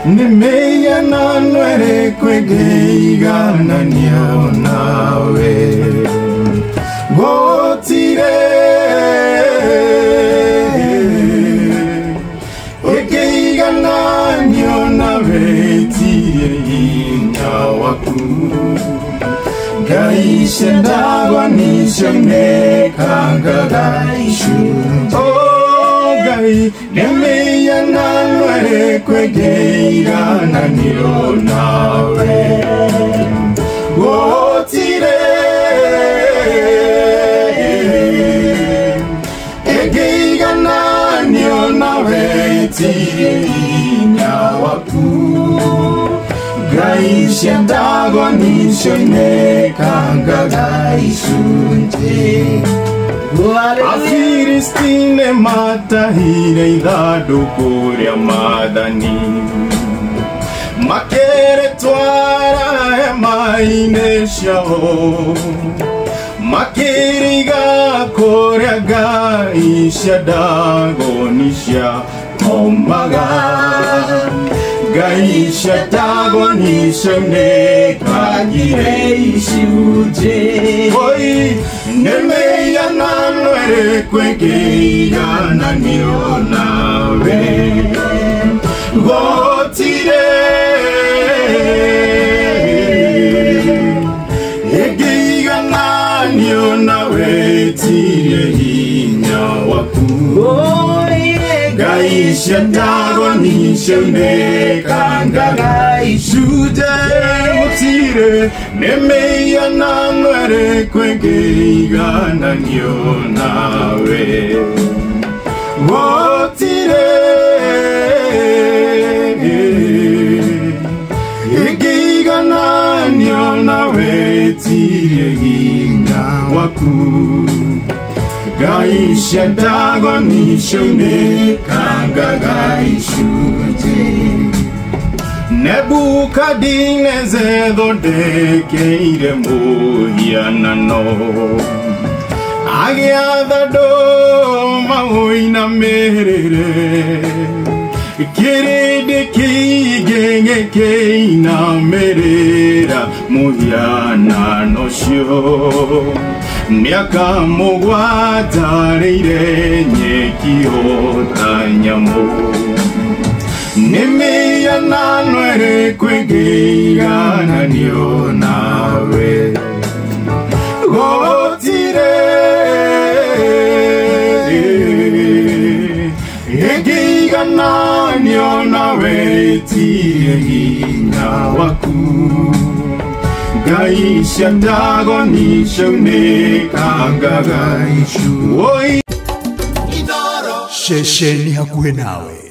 Nimeya na nwere kwegeiga na nio nawe Gotire Egeiga na nio nawe Tire inga waku Gaishe ndagwa nishone Kanga gaishu Gai Nimeya na nwere kwegeiga na nio nawe Gotire Egeiga na nio nawe Tire inya waku Gaishe ndagwa nishone Kanga gaishunte Afiristine matahire idadu kuria madani Makere twara emaine shao Makiriga kuria gaisha dagonisha Ombaga Gaisha dagonisha ne kagire ishuje Oi Nimeya na nwere kwegeiga na nio nawe Gotire Egeiga na nio nawe Tire hinya waku Gaisha dagonisha ne Kanga gaishute Gotire Nimeya na nwere kwegeiga na nio nawe Gotire Egeiga na nio nawe Tire hinya waku Gaisha dagonisha ne Kanga gaishute Nebukadineze dodekeire muhianano Agiathado mahoina merere Kirindi kigenge keina merera muhianano cio Miaka mugwatarire nyekihota nyamo Nimeya na nwere kwegeiga na nio nawe Gotire Egeiga na nio nawe Tire hinya waku Gaisha dagonisha ne Kanga gaishu Shesheni hakuwe nawe